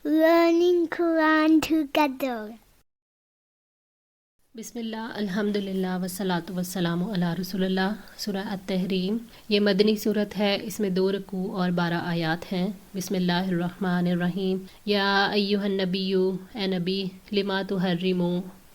learning Quran together. بسم اللہ الحمدللہ والصلاۃ والسلام علی رسول اللہ۔ سورہ التحریم یہ مدنی صورت ہے، اس میں 2 رکوع اور 12 آیات ہیں۔ بسم اللہ الرحمن الرحیم۔ یا ایھا النبی، اے نبی، لما تحرم،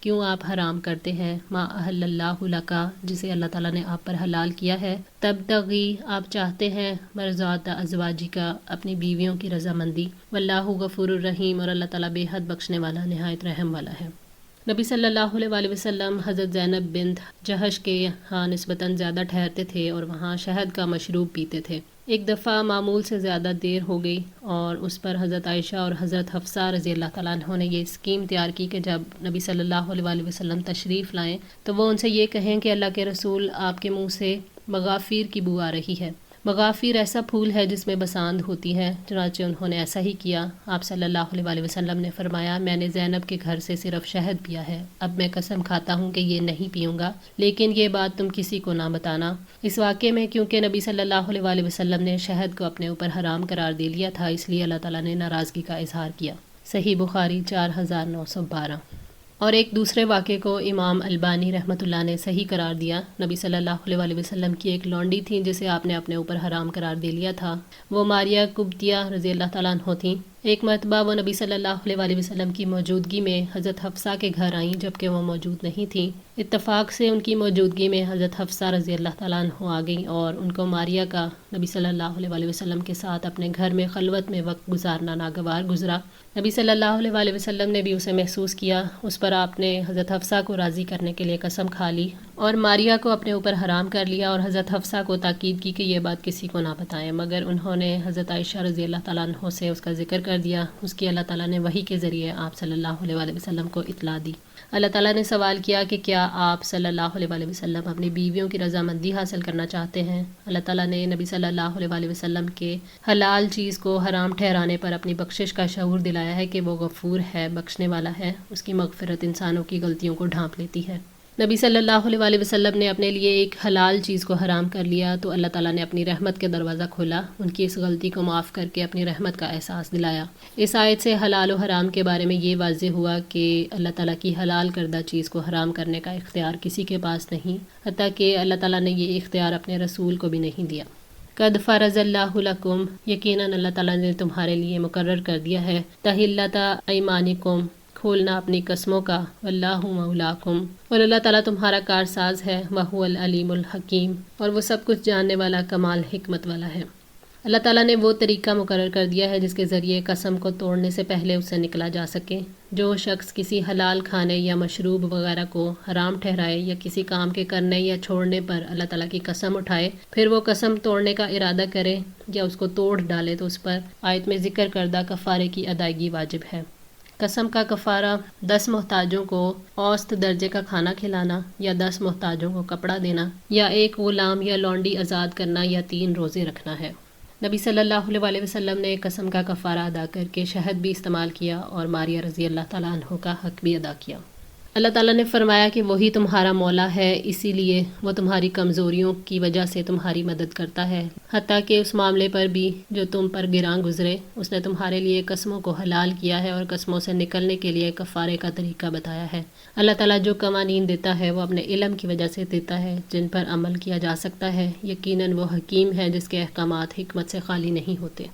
کیوں آپ حرام کرتے ہیں، ما احل اللہ لک، جسے اللہ تعالیٰ نے آپ پر حلال کیا ہے، تبتغی، آپ چاہتے ہیں، مرضات ازواجک، اپنی بیویوں کی رضامندی، واللہ غفور الرحیم، اور اللہ تعالیٰ بے حد بخشنے والا، نہایت رحم والا ہے۔ نبی صلی اللہ علیہ وآلہ وسلم حضرت زینب بنت جہش کے یہاں نسبتاً زیادہ ٹھہرتے تھے اور وہاں شہد کا مشروب پیتے تھے۔ ایک دفعہ معمول سے زیادہ دیر ہو گئی اور اس پر حضرت عائشہ اور حضرت حفصہ رضی اللہ تعالیٰ عنہ نے یہ اسکیم تیار کی کہ جب نبی صلی اللہ علیہ وآلہ وسلم تشریف لائیں تو وہ ان سے یہ کہیں کہ اللہ کے رسول، آپ کے منہ سے مغافیر کی بو آ رہی ہے۔ مغافیر ایسا پھول ہے جس میں بساند ہوتی ہے، چنانچہ انہوں نے ایسا ہی کیا۔ آپ صلی اللہ علیہ وآلہ وسلم نے فرمایا، میں نے زینب کے گھر سے صرف شہد پیا ہے، اب میں قسم کھاتا ہوں کہ یہ نہیں پیوں گا، لیکن یہ بات تم کسی کو نہ بتانا۔ اس واقعے میں کیونکہ نبی صلی اللہ علیہ وآلہ وسلم نے شہد کو اپنے اوپر حرام قرار دے لیا تھا، اس لیے اللہ تعالیٰ نے ناراضگی کا اظہار کیا۔ صحیح بخاری 4912۔ اور ایک دوسرے واقعے کو امام البانی رحمۃ اللہ نے صحیح قرار دیا۔ نبی صلی اللہ علیہ وآلہ وسلم کی ایک لونڈی تھی جسے آپ نے اپنے اوپر حرام قرار دے لیا تھا، وہ ماریہ قبطیہ رضی اللہ تعالیٰ عنہ تھیں۔ ایک مرتبہ وہ نبی صلی اللہ علیہ وآلہ وسلم کی موجودگی میں حضرت حفصہ کے گھر آئیں جبکہ وہ موجود نہیں تھیں۔ اتفاق سے ان کی موجودگی میں حضرت حفصہ رضی اللہ تعالیٰ عنہ آ گئیں اور ان کو ماریہ کا نبی صلی اللہ علیہ وآلہ وسلم کے ساتھ اپنے گھر میں خلوت میں وقت گزارنا ناگوار گزرا۔ نبی صلی اللہ علیہ وآلہ وسلم نے بھی اسے محسوس کیا۔ اس پر آپ نے حضرت حفصہ کو راضی کرنے کے لیے قسم کھا لی اور ماریہ کو اپنے اوپر حرام کر لیا اور حضرت حفصہ کو تاکید کی کہ یہ بات کسی کو نہ بتائیں، مگر انہوں نے حضرت عائشہ رضی اللہ تعالیٰ عنہ سے اس کا ذکر کر دیا۔ اس کی اللہ تعالیٰ نے وحی کے ذریعے آپ صلی اللہ علیہ وآلہ وسلم کو اطلاع دی۔ اللہ تعالیٰ نے سوال کیا کہ کیا آپ صلی اللہ علیہ وآلہ وسلم اپنی بیویوں کی رضامندی حاصل کرنا چاہتے ہیں؟ اللہ تعالیٰ نے نبی صلی اللہ علیہ وآلہ وسلم کے حلال چیز کو حرام ٹھہرانے پر اپنی بخشش کا شعور دلایا ہے کہ وہ غفور ہے، بخشنے والا ہے، اس کی مغفرت انسانوں کی غلطیوں کو ڈھانپ لیتی ہے۔ نبی صلی اللہ علیہ وآلہ وسلم نے اپنے لیے ایک حلال چیز کو حرام کر لیا تو اللہ تعالیٰ نے اپنی رحمت کے دروازہ کھولا، ان کی اس غلطی کو معاف کر کے اپنی رحمت کا احساس دلایا۔ اس آیت سے حلال و حرام کے بارے میں یہ واضح ہوا کہ اللہ تعالیٰ کی حلال کردہ چیز کو حرام کرنے کا اختیار کسی کے پاس نہیں، حتیٰ کہ اللہ تعالیٰ نے یہ اختیار اپنے رسول کو بھی نہیں دیا۔ قد فرض اللہ لکم، یقیناً اللہ تعالیٰ نے تمہارے لیے مقرر کر دیا ہے، تحلۃ ایمانکم، کھولنا اپنی قسموں کا، واللہ مولاکم، اور اللہ تعالیٰ تمہارا کارساز ہے، وہو العلیم الحکیم، اور وہ سب کچھ جاننے والا، کمال حکمت والا ہے۔ اللہ تعالیٰ نے وہ طریقہ مقرر کر دیا ہے جس کے ذریعے قسم کو توڑنے سے پہلے اس سے نکلا جا سکے۔ جو شخص کسی حلال کھانے یا مشروب وغیرہ کو حرام ٹھہرائے یا کسی کام کے کرنے یا چھوڑنے پر اللہ تعالیٰ کی قسم اٹھائے، پھر وہ قسم توڑنے کا ارادہ کرے یا اس کو توڑ ڈالے تو اس پر آیت میں ذکر کردہ کفارے کی ادائیگی واجب ہے۔ قسم کا کفارہ 10 محتاجوں کو اوسط درجے کا کھانا کھلانا، یا 10 محتاجوں کو کپڑا دینا، یا ایک غلام یا لونڈی آزاد کرنا، یا 3 روزے رکھنا ہے۔ نبی صلی اللہ علیہ وآلہ وسلم نے قسم کا کفارہ ادا کر کے شہد بھی استعمال کیا اور ماریہ رضی اللہ تعالیٰ عنہ کا حق بھی ادا کیا۔ اللہ تعالیٰ نے فرمایا کہ وہی تمہارا مولا ہے، اسی لیے وہ تمہاری کمزوریوں کی وجہ سے تمہاری مدد کرتا ہے، حتیٰ کہ اس معاملے پر بھی جو تم پر گراں گزرے۔ اس نے تمہارے لیے قسموں کو حلال کیا ہے اور قسموں سے نکلنے کے لیے کفارے کا طریقہ بتایا ہے۔ اللہ تعالیٰ جو قوانین دیتا ہے وہ اپنے علم کی وجہ سے دیتا ہے، جن پر عمل کیا جا سکتا ہے۔ یقیناً وہ حکیم ہے جس کے احکامات حکمت سے خالی نہیں ہوتے۔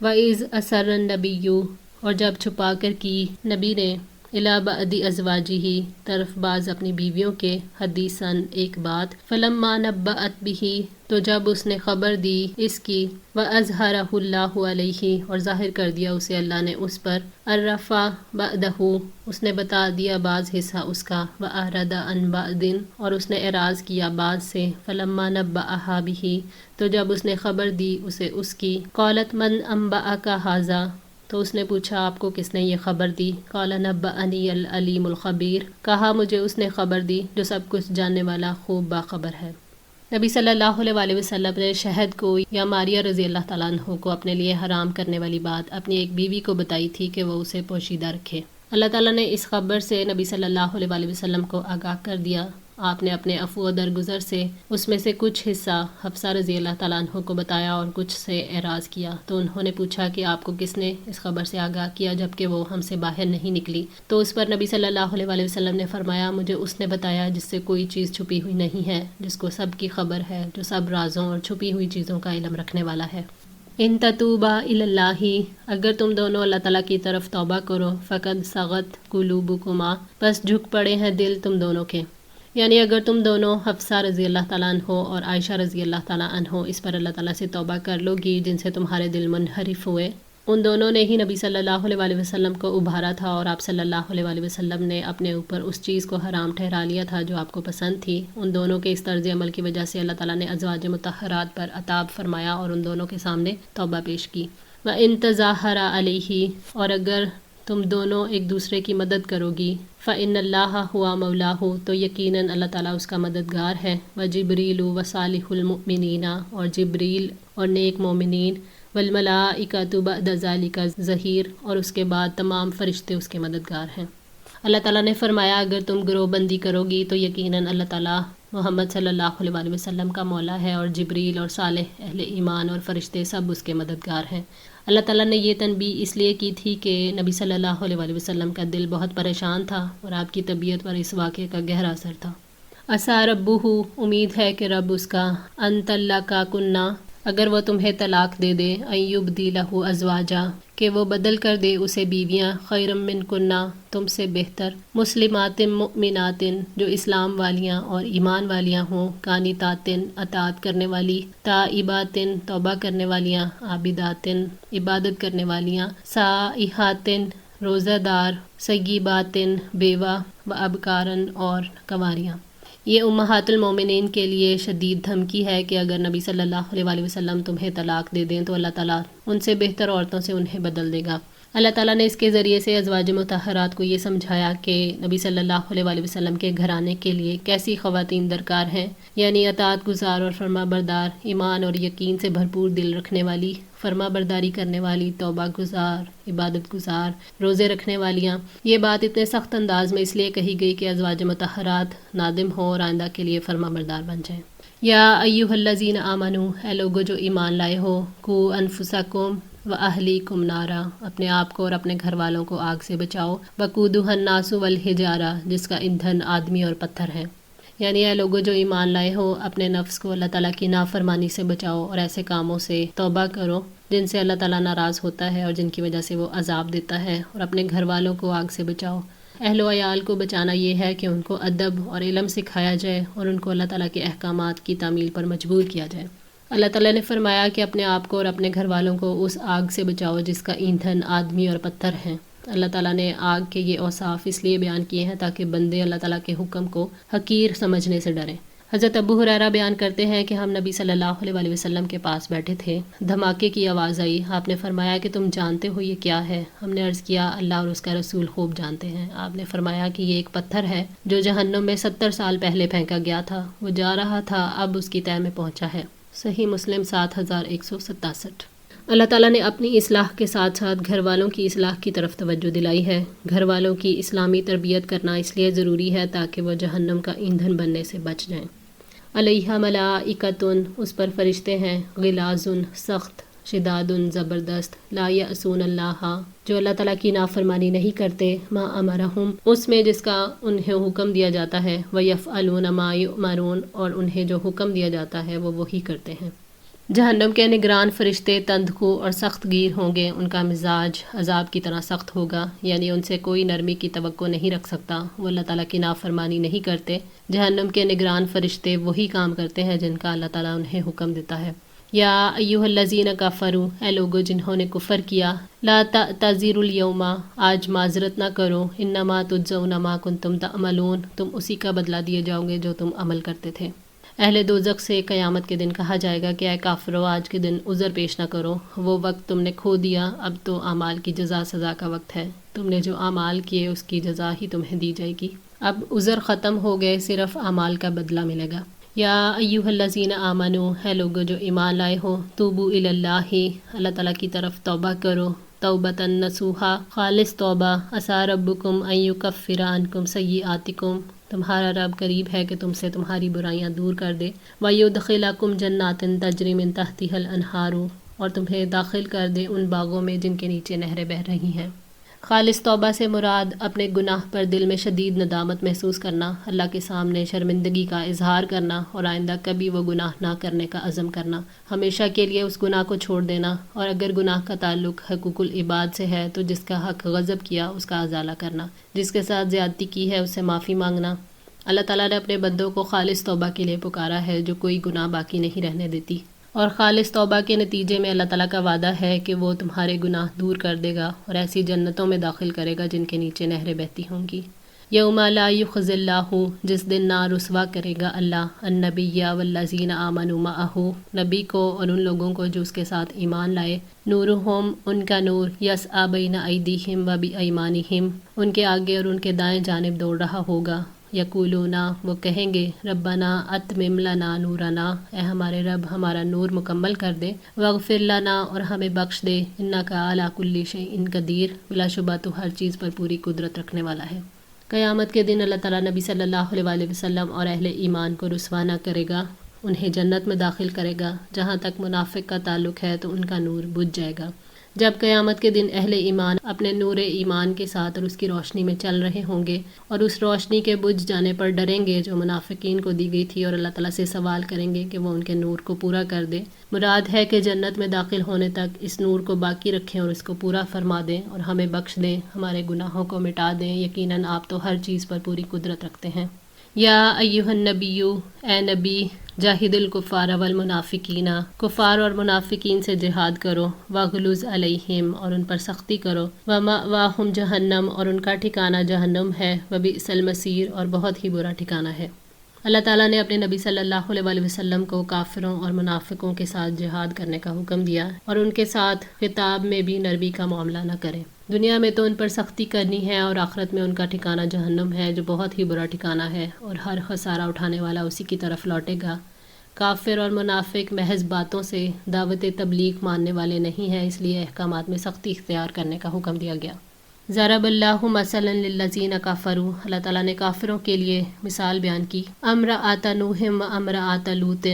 وَإِذْ أَسَرَّ النَّبِيُّ، اور جب چھپا کر کی نبی نے، الی بعض ازواجہ، طرف بعض اپنی بیویوں کے، حدیثاً ایک بات، فلما نبأت بہ، تو جب اس نے خبر دی اس کی، وأظہرہ اللہ علیہ، اور ظاہر کر دیا اسے اللہ نے اس پر، عرفہ بعدہ، اس نے بتا دیا بعض حصہ اس کا، وأعرض عن بعض، اور اس نے اعراض کیا بعض سے، فلما نبأہا بہ، تو جب اس نے خبر دی اسے اس کی، قالت من انبأک ھذا، تو اس نے پوچھا آپ کو کس نے یہ خبر دی؟ قال نبأنی العلیم الخبیر، کہا مجھے اس نے خبر دی جو سب کچھ جاننے والا، خوب باخبر ہے۔ نبی صلی اللہ علیہ وآلہ وسلم نے شہد کو یا ماریہ رضی اللہ تعالیٰ عنہ کو اپنے لیے حرام کرنے والی بات اپنی ایک بیوی کو بتائی تھی کہ وہ اسے پوشیدہ رکھے۔ اللہ تعالیٰ نے اس خبر سے نبی صلی اللہ علیہ وآلہ وسلم کو آگاہ کر دیا آپ نے اپنے عفو و درگزر سے اس میں سے کچھ حصہ حفصہ رضی اللہ تعالیٰ عنہ کو بتایا اور کچھ سے اعراض کیا، تو انہوں نے پوچھا کہ آپ کو کس نے اس خبر سے آگاہ کیا جبکہ وہ ہم سے باہر نہیں نکلی؟ تو اس پر نبی صلی اللہ علیہ وسلم نے فرمایا، مجھے اس نے بتایا جس سے کوئی چیز چھپی ہوئی نہیں ہے، جس کو سب کی خبر ہے، جو سب رازوں اور چھپی ہوئی چیزوں کا علم رکھنے والا ہے۔ ان تتوبا الی اللہ، اگر تم دونوں اللہ تعالیٰ کی طرف توبہ کرو، فقد صغت قلوبکما، بس جھک پڑے ہیں دل تم دونوں کے، یعنی اگر تم دونوں حفصہ رضی اللہ تعالیٰ عنہ اور عائشہ رضی اللہ تعالیٰ عنہ اس پر اللہ تعالیٰ سے توبہ کر لو گی جن سے تمہارے دل منحرف ہوئے، ان دونوں نے ہی نبی صلی اللہ علیہ وسلم کو ابھارا تھا اور آپ صلی اللہ علیہ وسلم نے اپنے اوپر اس چیز کو حرام ٹھہرا لیا تھا جو آپ کو پسند تھی۔ ان دونوں کے اس طرز عمل کی وجہ سے اللہ تعالیٰ نے ازواج مطہرات پر عتاب فرمایا اور ان دونوں کے سامنے توبہ پیش کی۔ وَإِن تَظَاهَرَ عَلَيْهِ، اور اگر تم دونوں ایک دوسرے کی مدد کرو گی، فَإِنَّ اللَّهَ هُوَ مَوْلَاهُ، تو یقیناً اللہ تعالیٰ اس کا مددگار ہے، وَجِبْرِيلُ وَصَالِحُ الْمُؤْمِنِينَ، اور جبریل اور نیک مومنین، والملائکۃ بعد ذالک ظہیر، اور اس کے بعد تمام فرشتے اس کے مددگار ہیں۔ اللہ تعالیٰ نے فرمایا اگر تم گروہ بندی کرو گی تو یقیناً اللہ تعالیٰ محمد صلی اللہ علیہ وسلم کا مولا ہے، اور جبریل اور صالح اہل ایمان اور فرشتے سب اس کے مددگار ہیں۔ اللہ تعالیٰ نے یہ تنبیہ اس لیے کی تھی کہ نبی صلی اللہ علیہ وسلم کا دل بہت پریشان تھا اور آپ کی طبیعت پر اس واقعے کا گہرا اثر تھا۔ عسیٰ ربہ، امید ہے کہ رب اس کا، ان طلقاکن، اگر وہ تمہیں طلاق دے دے، ان یبدلہ ازواجا، کہ وہ بدل کر دے اسے بیویاں، خیرا منکن، تم سے بہتر، مسلمات مؤمنات، جو اسلام والیاں اور ایمان والیاں ہوں، قانتات، اطاعت کرنے والی، تائبات، توبہ کرنے والیاں، عابدات، عبادت کرنے والیاں، سائحات، روزہ دار، سیبات، بیوہ، و ابکارن، اور کنواریاں۔ یہ امہات المومنین کے لیے شدید دھمکی ہے کہ اگر نبی صلی اللہ علیہ وسلم تمہیں طلاق دے دیں تو اللہ تعالیٰ ان سے بہتر عورتوں سے انہیں بدل دے گا۔ اللہ تعالیٰ نے اس کے ذریعے سے ازواج مطہرات کو یہ سمجھایا کہ نبی صلی اللہ علیہ وسلم کے گھرانے کے لیے کیسی خواتین درکار ہیں، یعنی اطاعت گزار اور فرما بردار، ایمان اور یقین سے بھرپور دل رکھنے والی، فرما برداری کرنے والی، توبہ گزار، عبادت گزار، روزے رکھنے والیاں۔ یہ بات اتنے سخت انداز میں اس لیے کہی گئی کہ ازواج مطہرات نادم ہوں اور آئندہ کے لیے فرما بردار بن جائیں۔ یا ایھا الذین آمنوا، اے لوگو جو ایمان لائے ہو، قوا انفسکم وَأَهْلِيكُمْ نَارًا، اپنے آپ کو اور اپنے گھر والوں کو آگ سے بچاؤ، وَقُودُهَا النَّاسُ وَالْحِجَارَةُ، جس کا ایندھن آدمی اور پتھر ہے۔ یعنی اے لوگوں جو ایمان لائے ہو، اپنے نفس کو اللہ تعالیٰ کی نافرمانی سے بچاؤ اور ایسے کاموں سے توبہ کرو جن سے اللہ تعالیٰ ناراض ہوتا ہے اور جن کی وجہ سے وہ عذاب دیتا ہے، اور اپنے گھر والوں کو آگ سے بچاؤ۔ اہل و عیال کو بچانا یہ ہے کہ ان کو ادب اور علم سکھایا جائے اور ان کو اللہ تعالیٰ کے احکامات کی تعمیل پر مجبور کیا جائے۔ اللہ تعالیٰ نے فرمایا کہ اپنے آپ کو اور اپنے گھر والوں کو اس آگ سے بچاؤ جس کا ایندھن آدمی اور پتھر ہیں۔ اللہ تعالیٰ نے آگ کے یہ اوصاف اس لیے بیان کیے ہیں تاکہ بندے اللہ تعالیٰ کے حکم کو حقیر سمجھنے سے ڈریں۔ حضرت ابو ہریرہ بیان کرتے ہیں کہ ہم نبی صلی اللہ علیہ وسلم کے پاس بیٹھے تھے، دھماکے کی آواز آئی، آپ نے فرمایا کہ تم جانتے ہو یہ کیا ہے؟ ہم نے عرض کیا اللہ اور اس کا رسول خوب جانتے ہیں۔ آپ نے فرمایا کہ یہ ایک پتھر ہے جو جہنم میں 70 سال پہلے پھینکا گیا تھا، وہ جا رہا تھا، اب اس کی تہہ میں پہنچا ہے۔ صحیح مسلم 7167۔ اللہ تعالیٰ نے اپنی اصلاح کے ساتھ ساتھ گھر والوں کی اصلاح کی طرف توجہ دلائی ہے۔ گھر والوں کی اسلامی تربیت کرنا اس لیے ضروری ہے تاکہ وہ جہنم کا ایندھن بننے سے بچ جائیں۔ علیہا ملائکۃ، اس پر فرشتے ہیں، غلاظ، سخت، شداد، زبردست، لا یعصون اللہ، جو اللہ تعالیٰ کی نافرمانی نہیں کرتے، ما امرہم، اس میں جس کا انہیں حکم دیا جاتا ہے، ویفعلون ما یؤمرون، اور انہیں جو حکم دیا جاتا ہے وہ وہی کرتے ہیں۔ جہنم کے نگران فرشتے تندخو اور سخت گیر ہوں گے، ان کا مزاج عذاب کی طرح سخت ہوگا، یعنی ان سے کوئی نرمی کی توقع نہیں رکھ سکتا، وہ اللہ تعالیٰ کی نافرمانی نہیں کرتے۔ جہنم کے نگران فرشتے وہی کام کرتے ہیں جن کا اللہ تعالیٰ انہیں حکم دیتا ہے۔ یا ایھا الذین کفروا، اے لوگو جنہوں نے کفر کیا، لا تعتذروا اليوم، آج معذرت نہ کرو، انما تجزون ما کنتم تعملون، تم اسی کا بدلہ دیے جاؤ گے جو تم عمل کرتے تھے۔ اہل دوزخ سے قیامت کے دن کہا جائے گا کہ اے کافرو، آج کے دن عذر پیش نہ کرو، وہ وقت تم نے کھو دیا، اب تو اعمال کی جزا سزا کا وقت ہے، تم نے جو اعمال کیے اس کی جزا ہی تمہیں دی جائے گی، اب عذر ختم ہو گئے، صرف اعمال کا بدلہ ملے گا۔ یا ایھا الذین آمنوا، ہے لوگو جو ایمان لائے ہو، توبوا الی اللہ، اللہ تعالیٰ کی طرف توبہ کرو، توبۃ نصوحا، خالص توبہ، عسیٰ ربکم ان یکفر عنکم سیئاتکم، تمہارا رب قریب ہے کہ تم سے تمہاری برائیاں دور کر دے. وَيُدْخِلَكُمْ جَنَّاتٍ تَجْرِي مِن تَحْتِهَا الْأَنْهَارُ، اور تمہیں داخل کر دے ان باغوں میں جن کے نیچے نہریں بہہ رہی ہیں. خالص توبہ سے مراد اپنے گناہ پر دل میں شدید ندامت محسوس کرنا، اللہ کے سامنے شرمندگی کا اظہار کرنا اور آئندہ کبھی وہ گناہ نہ کرنے کا عزم کرنا، ہمیشہ کے لیے اس گناہ کو چھوڑ دینا، اور اگر گناہ کا تعلق حقوق العباد سے ہے تو جس کا حق غضب کیا اس کا ازالہ کرنا، جس کے ساتھ زیادتی کی ہے اس سے معافی مانگنا. اللہ تعالیٰ نے اپنے بندوں کو خالص توبہ کے لیے پکارا ہے جو کوئی گناہ باقی نہیں رہنے دیتی، اور خالص توبہ کے نتیجے میں اللہ تعالیٰ کا وعدہ ہے کہ وہ تمہارے گناہ دور کر دے گا اور ایسی جنتوں میں داخل کرے گا جن کے نیچے نہریں بہتی ہوں گی. یوم لا یخزی اللہ، جس دن نہ رسوا کرے گا اللہ، النبی والذین آمنوا معہ، نبی کو اور ان لوگوں کو جو اس کے ساتھ ایمان لائے، نورہم، ان کا نور، یسعی بین ایدیہم وبایمانہم، ان کے آگے اور ان کے دائیں جانب دوڑ رہا ہوگا. یقولون، وہ کہیں گے، ربنا اتمم لنا نورنا، اے ہمارے رب ہمارا نور مکمل کر دے، واغفر لنا، اور ہمیں بخش دے، انک علی کل شیء قدیر، بلا شبہ تو ہر چیز پر پوری قدرت رکھنے والا ہے. قیامت کے دن اللہ تعالیٰ نبی صلی اللہ علیہ وآلہ وسلم اور اہل ایمان کو رسوا نہ کرے گا، انہیں جنت میں داخل کرے گا. جہاں تک منافق کا تعلق ہے تو ان کا نور بجھ جائے گا. جب قیامت کے دن اہل ایمان اپنے نور ایمان کے ساتھ اور اس کی روشنی میں چل رہے ہوں گے اور اس روشنی کے بجھ جانے پر ڈریں گے جو منافقین کو دی گئی تھی، اور اللہ تعالیٰ سے سوال کریں گے کہ وہ ان کے نور کو پورا کر دے. مراد ہے کہ جنت میں داخل ہونے تک اس نور کو باقی رکھیں اور اس کو پورا فرما دیں اور ہمیں بخش دیں، ہمارے گناہوں کو مٹا دیں، یقیناً آپ تو ہر چیز پر پوری قدرت رکھتے ہیں. یا ایہا النبی، اے نبی، جاہد الکفار والمنافقین، کفار اور منافقین سے جہاد کرو، واغلظ علیہم، اور ان پر سختی کرو، ومأواہم جہنم، اور ان کا ٹھکانہ جہنم ہے، وبئس المصیر، اور بہت ہی برا ٹھکانہ ہے. اللہ تعالیٰ نے اپنے نبی صلی اللہ علیہ وآلہ وسلم کو کافروں اور منافقوں کے ساتھ جہاد کرنے کا حکم دیا اور ان کے ساتھ خطاب میں بھی نرمی کا معاملہ نہ کریں. دنیا میں تو ان پر سختی کرنی ہے اور آخرت میں ان کا ٹھکانہ جہنم ہے جو بہت ہی برا ٹھکانہ ہے، اور ہر خسارہ اٹھانے والا اسی کی طرف لوٹے گا. کافر اور منافق محض باتوں سے دعوت تبلیغ ماننے والے نہیں ہیں، اس لیے احکامات میں سختی اختیار کرنے کا حکم دیا گیا. ضرب اللہ مثلا للذین کفروا، اللہ تعالیٰ نے کافروں کے لیے مثال بیان کی. امرأۃ نوح و امرأۃ لوط،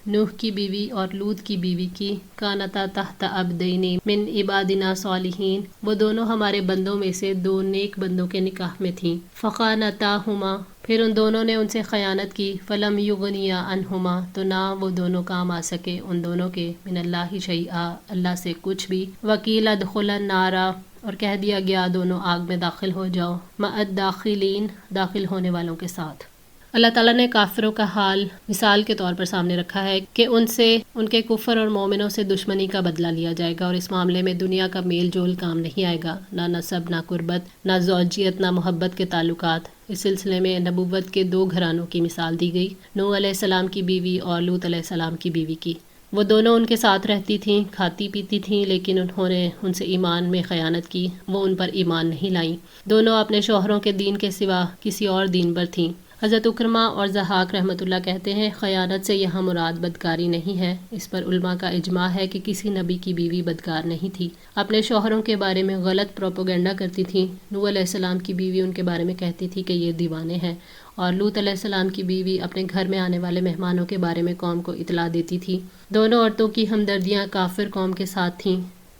نوح کی بیوی اور لوط کی بیوی کی، کانتا تحت عبدین من عبادنا صالحین، وہ دونوں ہمارے بندوں میں سے دو نیک بندوں کے نکاح میں تھیں. فخانتاہما، پھر ان دونوں نے ان سے خیانت کی. فلم یغنیا عنہما، تو نہ وہ دونوں کام آ سکے ان دونوں کے، من اللہ شیئا، اللہ سے کچھ بھی. وقیل ادخلا النار، اور کہہ دیا گیا دونوں آگ میں داخل ہو جاؤ، مع الداخلین، داخل ہونے والوں کے ساتھ. اللہ تعالیٰ نے کافروں کا حال مثال کے طور پر سامنے رکھا ہے کہ ان سے ان کے کفر اور مومنوں سے دشمنی کا بدلہ لیا جائے گا، اور اس معاملے میں دنیا کا میل جول کام نہیں آئے گا، نہ نسب، نہ قربت، نہ زوجیت، نہ محبت کے تعلقات. اس سلسلے میں نبوت کے دو گھرانوں کی مثال دی گئی، نوح علیہ السلام کی بیوی اور لوط علیہ السلام کی بیوی کی. وہ دونوں ان کے ساتھ رہتی تھیں، کھاتی پیتی تھیں، لیکن انہوں نے ان سے ایمان میں خیانت کی، وہ ان پر ایمان نہیں لائیں. دونوں اپنے شوہروں کے دین کے سوا کسی اور دین پر تھیں. حضرت اکرمہ اور ضحاک رحمۃ اللہ کہتے ہیں خیانت سے یہاں مراد بدکاری نہیں ہے. اس پر علماء کا اجماع ہے کہ کسی نبی کی بیوی بدکار نہیں تھی، اپنے شوہروں کے بارے میں غلط پروپیگنڈا کرتی تھی. نوح علیہ السلام کی بیوی ان کے بارے میں کہتی تھی کہ یہ دیوانے ہیں، اور لوط علیہ السلام کی بیوی اپنے گھر میں آنے والے مہمانوں کے بارے میں قوم کو اطلاع دیتی تھی. دونوں عورتوں کی ہمدردیاں کافر قوم کے ساتھ تھیں.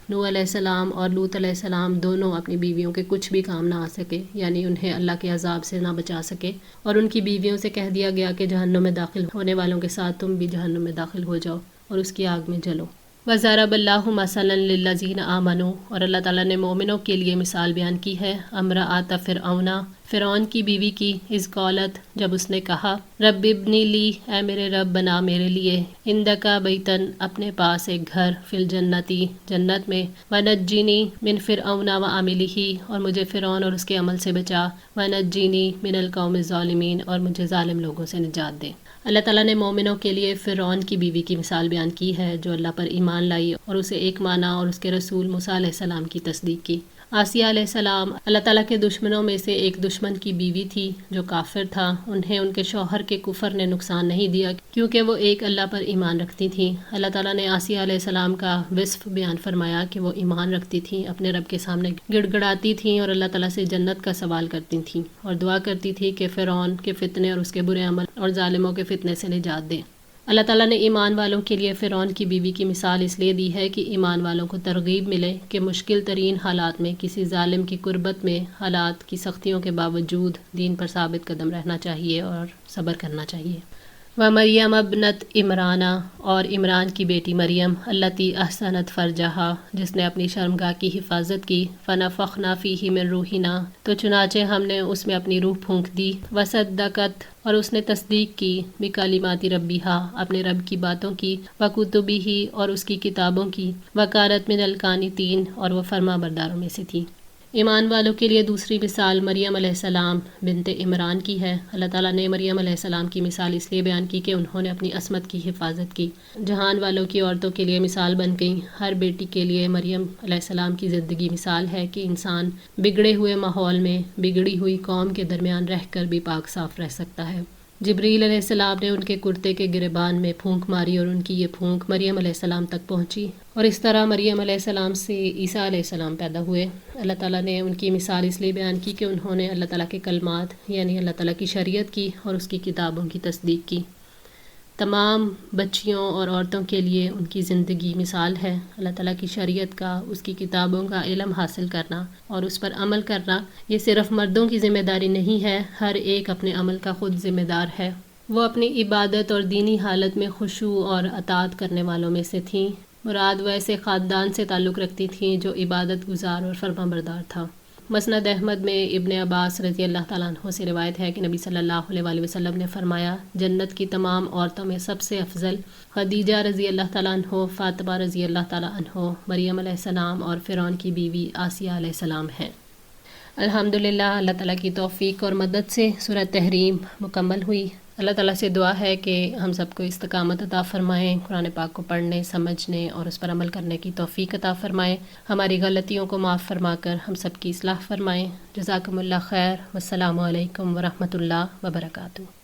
نوح علیہ السلام اور لوط علیہ السلام دونوں اپنی بیویوں کے کچھ بھی کام نہ آ سکے، یعنی انہیں اللہ کے عذاب سے نہ بچا سکے، اور ان کی بیویوں سے کہہ دیا گیا کہ جہنم میں داخل ہونے والوں کے ساتھ تم بھی جہنم میں داخل ہو جاؤ اور اس کی آگ میں جلو. وَضَرَبَ اللَّهُ مَثَلًا لِلَّذِينَ آمَنُوا، اور اللہ تعالیٰ نے مومنوں کے لیے مثال بیان کی ہے. امرأۃ فرعون، فرعون کی بیوی کی، اذ قالت، جب اس نے کہا، رب ابنی لی، اے میرے رب بنا میرے لیے، عندک بیتن، اپنے پاس ایک گھر، فی الجنتی، جنت میں، ونجنی من فرعون وعملہ، اور مجھے فرعون اور اس کے عمل سے بچا، ونجنی من القوم الظالمین، اور مجھے ظالم لوگوں سے نجات دے. اللہ تعالیٰ نے مومنوں کے لیے فرعون کی بیوی کی مثال بیان کی ہے جو اللہ پر ایمان لائی اور اسے ایک مانا اور اس کے رسول موسیٰ علیہ السلام کی تصدیق کی. آسیہ علیہ السلام اللہ تعالیٰ کے دشمنوں میں سے ایک دشمن کی بیوی تھی جو کافر تھا. انہیں ان کے شوہر کے کفر نے نقصان نہیں دیا کیونکہ وہ ایک اللہ پر ایمان رکھتی تھیں. اللہ تعالیٰ نے آسیہ علیہ السلام کا وصف بیان فرمایا کہ وہ ایمان رکھتی تھیں، اپنے رب کے سامنے گڑ گڑاتی تھیں اور اللہ تعالیٰ سے جنت کا سوال کرتی تھیں اور دعا کرتی تھی کہ فرعون کے فتنے اور اس کے برے عمل اور ظالموں کے فتنے سے نجات دے. اللہ تعالیٰ نے ایمان والوں کے لیے فرعون کی بیوی کی مثال اس لیے دی ہے کہ ایمان والوں کو ترغیب ملے کہ مشکل ترین حالات میں کسی ظالم کی قربت میں حالات کی سختیوں کے باوجود دین پر ثابت قدم رہنا چاہیے اور صبر کرنا چاہیے. وَمَرْيَمَ ابْنَتْ عمرانہ، اور عمران کی بیٹی مریم، اللتی احسنت فرجہا، جس نے اپنی شرمگاہ کی حفاظت کی، فنفخنا فیہ من روحنا، تو چنانچہ ہم نے اس میں اپنی روح پھونک دی، وصدقت، اور اس نے تصدیق کی، بکلمات ربیہا، اپنے رب کی باتوں کی، وکتبہ، اور اس کی کتابوں کی، وکانت من القانتین، اور وہ فرما برداروں میں سے تھی. ایمان والوں کے لیے دوسری مثال مریم علیہ السلام بنت عمران کی ہے. اللہ تعالیٰ نے مریم علیہ السلام کی مثال اس لیے بیان کی کہ انہوں نے اپنی عصمت کی حفاظت کی. جہان والوں کی عورتوں کے لیے مثال بن گئیں. ہر بیٹی کے لیے مریم علیہ السلام کی زندگی مثال ہے کہ انسان بگڑے ہوئے ماحول میں بگڑی ہوئی قوم کے درمیان رہ کر بھی پاک صاف رہ سکتا ہے. جبریل علیہ السلام نے ان کے کرتے کے گریبان میں پھونک ماری اور ان کی یہ پھونک مریم علیہ السلام تک پہنچی، اور اس طرح مریم علیہ السلام سے عیسیٰ علیہ السلام پیدا ہوئے. اللہ تعالیٰ نے ان کی مثال اس لیے بیان کی کہ انہوں نے اللہ تعالیٰ کے کلمات یعنی اللہ تعالیٰ کی شریعت کی اور اس کی کتابوں کی تصدیق کی. تمام بچیوں اور عورتوں کے لیے ان کی زندگی مثال ہے. اللہ تعالیٰ کی شریعت کا، اس کی کتابوں کا علم حاصل کرنا اور اس پر عمل کرنا یہ صرف مردوں کی ذمہ داری نہیں ہے، ہر ایک اپنے عمل کا خود ذمہ دار ہے. وہ اپنی عبادت اور دینی حالت میں خشوع اور اطاعت کرنے والوں میں سے تھیں. مراد وہ ایسے خاندان سے تعلق رکھتی تھیں جو عبادت گزار اور فرما بردار تھا. مسند احمد میں ابن عباس رضی اللہ تعالیٰ عنہ سے روایت ہے کہ نبی صلی اللہ علیہ وآلہ وسلم نے فرمایا، جنت کی تمام عورتوں میں سب سے افضل خدیجہ رضی اللہ تعالیٰ عنہ، فاطمہ رضی اللہ تعالیٰ عنہ، مریم علیہ السلام اور فرعون کی بیوی آسیہ علیہ السلام ہیں. الحمدللہ اللہ تعالیٰ کی توفیق اور مدد سے سورہ تحریم مکمل ہوئی. اللہ تعالیٰ سے دعا ہے کہ ہم سب کو استقامت عطا فرمائیں، قرآن پاک کو پڑھنے، سمجھنے اور اس پر عمل کرنے کی توفیق عطا فرمائیں، ہماری غلطیوں کو معاف فرما کر ہم سب کی اصلاح فرمائیں. جزاکم اللہ خیر. والسلام علیکم ورحمۃ اللہ وبرکاتہ.